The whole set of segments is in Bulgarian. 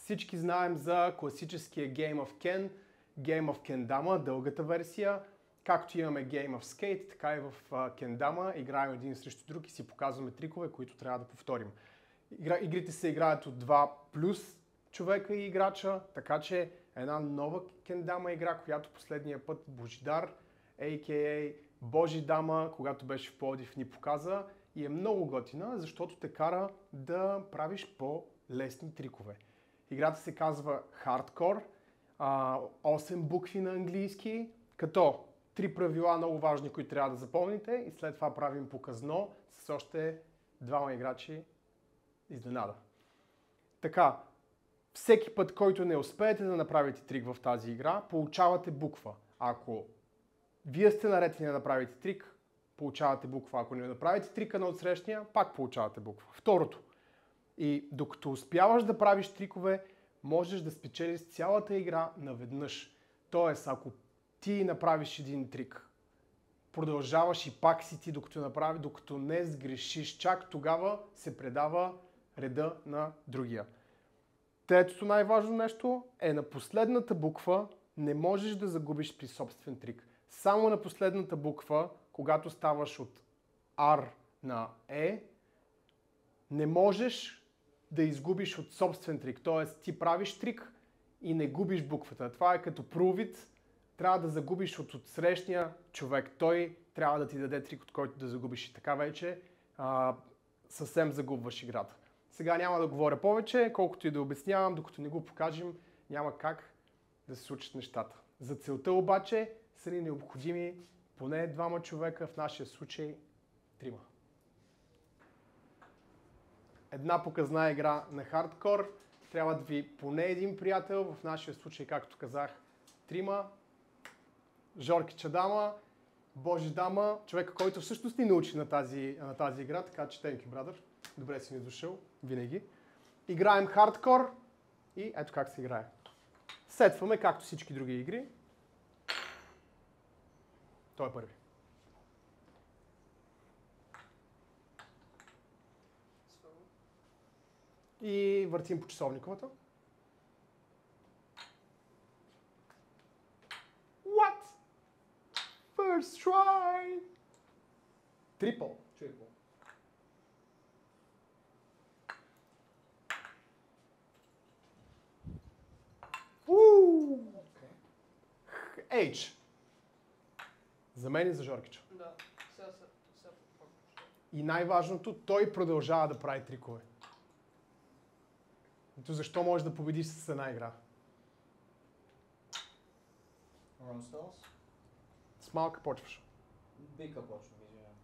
Всички знаем за класическия Game of Ken, Game of Kendama, дългата версия. Както имаме Game of Skate, така и в Kendama играем един срещу друг и си показваме трикове, които трябва да повторим. Игрите се играят от 2 плюс човека и играча, така че една нова Kendama игра, която последния път Божидар, a.k.a. Божи Дама, когато беше в Пловдив, ни показа и е много готина, защото те кара да правиш по-лесни трикове. Играта се казва Hardcore, 8 букви на английски, като 3 правила много важни, които трябва да запомните и след това правим показно с още 2 играчи изненада. Така, всеки път, който не успеете да направите трик в тази игра, получавате буква. Ако вие сте наредени да направите трик, получавате буква. Ако не направите трика на отсрещния, пак получавате буква. Второто. И докато успяваш да правиш трикове, можеш да спечелиш цялата игра наведнъж. Тоест, ако ти направиш един трик, продължаваш и пак си ти докато не сгрешиш, чак тогава се предава реда на другия. Третото най-важно нещо е на последната буква не можеш да загубиш при собствен трик. Само на последната буква, когато ставаш от R на E, не можеш да изгубиш от собствен трик. Тоест ти правиш трик и не губиш буквата. Това е като prove it. Трябва да загубиш от отсрещния човек. Той трябва да ти даде трик, от който да загубиш. И така вече съвсем загубваш играта. Сега няма да говоря повече, колкото и да обяснявам, докато не го покажем, няма как да се случат нещата. За целта обаче са ни необходими поне 2 човека, в нашия случай 3. Една показна игра на хардкор, трябва да ви поне един приятел, в нашия случай, както казах, 3. Жорки Чадама, Божи Дама, човека, който всъщност ни научи на тази игра, така че thank you, brother. Добре си ни дошъл, винаги. Играем хардкор и ето как се играе. Сетваме, както всички други игри. Той е първи. И въртим по часовниковата. What? First try! Triple. H. За мен и за Жоркича. Да, и най-важното, той продължава да прави трикове. Ето защо можеш да победиш с една игра. С малка почваш. Бика почвам, извинявам.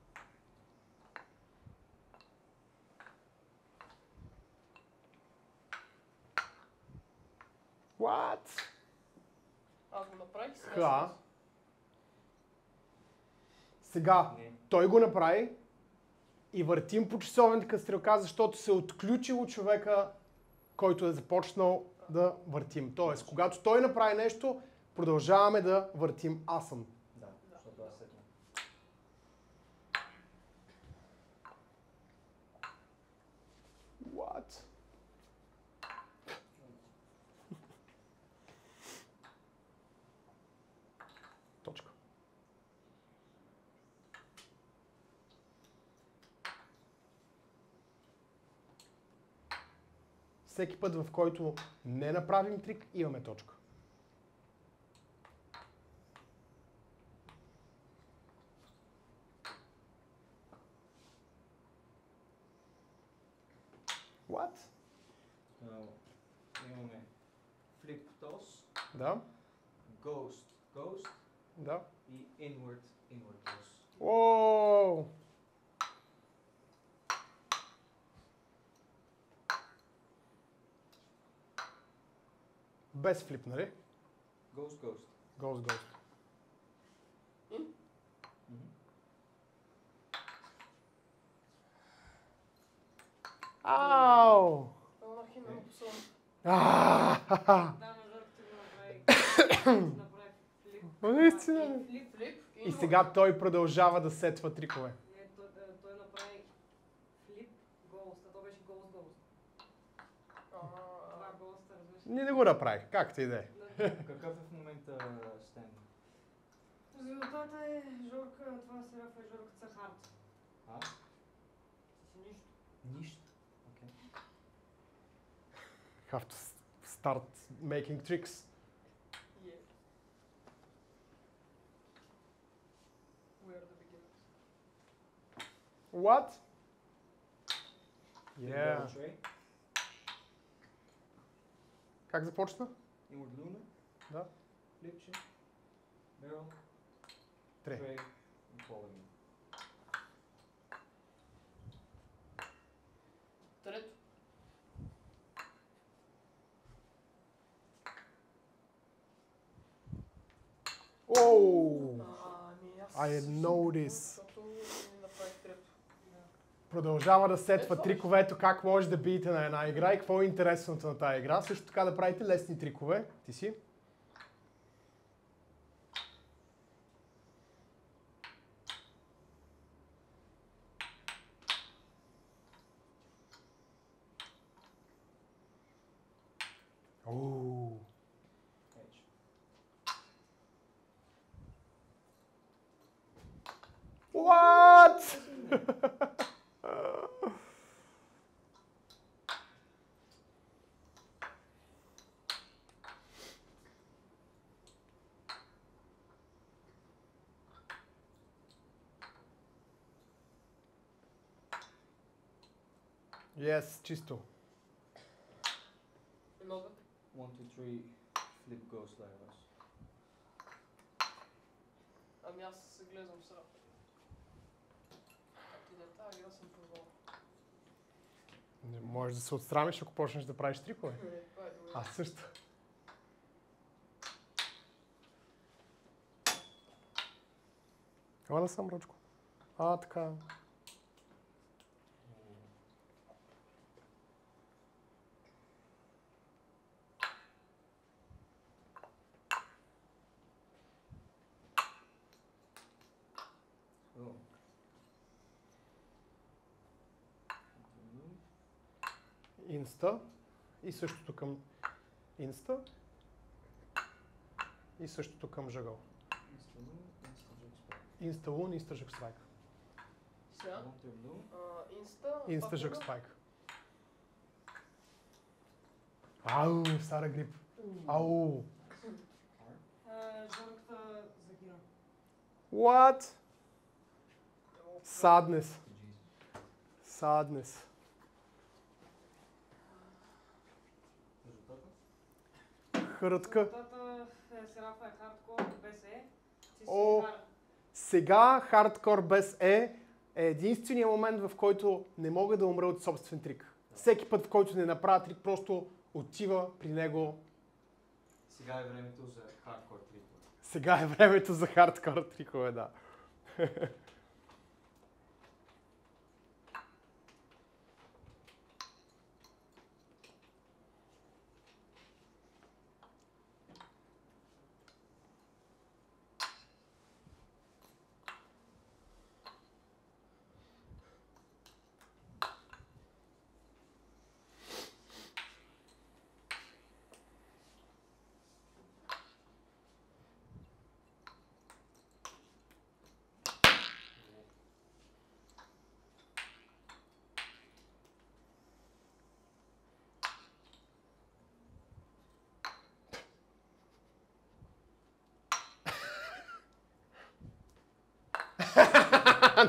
What? Аз го направих сега. Ха. Сега, той го направи и въртим по часовната стрелка, защото се отключило човека, който е започнал да въртим. Тоест, когато той направи нещо, продължаваме да въртим асъм. Да, защото аз сетна. What? Точка. Всеки път, в който не направим трик, имаме точка. What? Имаме flip toss, Да, ghost, да. и inward toss. Уоу! Без флип, нали? Ghost. Ghost. Ау! Това на химена посълна. Да, Да, на Жорките го направи флип. наистина. Флип. И сега той продължава да сетва трикове. Не, той направи флип голст, а то беше голст. Това голст, разбира Не го направих, както и да е. Какъв е в момента стен? Резултата е Жорка, това серафа е Жорка Цахарт. А? Нищо. Нищо. Окей. Have to start making tricks. Yeah. We are the beginners. What? Flip Yeah. double tray. Как започна? Inward lunar. Да. Flip chip. Barrel. Три. Tray. And falling. Трето. Оу! Аз I know this. защото не направих трето. Продължава да сетва триковето, как може да биете на една игра и какво е интересното на тази игра. Също така да правите лесни трикове. Ти си? Оу! Edge. What? Yes, чисто. Много. 1, 2, 3. Flip goes like this. Ами аз се гледам срав. Както да е тази игра съм провал. Не можеш да се отстраниш, ако почнеш да правиш трикове. Това е добре. Аз също. Ела съм, Ръчко. Така. Oh. Инста. И същото към инста. И същото към жъгъл. Инста лун, инста жъг страйк. Сега. Инста. Инста жъг страйк. Ау, Сара Грип. Ау. Жорката загина. What? Sadness. Sadness. Хрътка. Резултата е серафа е хардкор без Е. Ти си О. хард. Сега хардкор без е единствения момент, в който не мога да умра от собствен трик. Всеки път, в който не направя трик, просто отива при него. Сега е времето за хардкор трикове. Сега е времето за хардкор трикове, да.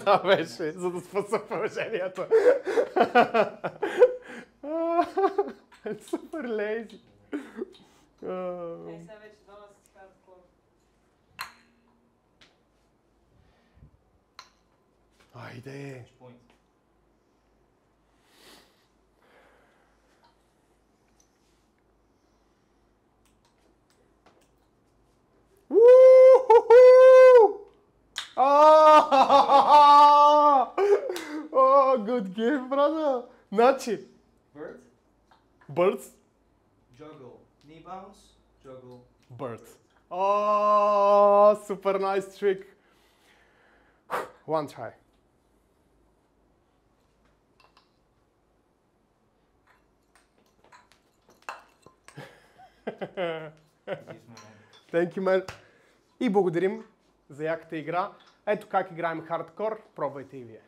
Това беше, за да спаса положението. Супер лейзи. Сега вече двама си хардкор. Айде. Point. Oh, good game, brother. Значи, Bird. birds, Juggle. Knee bounce. Juggle. birds. Oh, super nice trick. One try. Thank you, man. И благодарим за яката игра. Ето как играем хардкор, пробвайте и вие.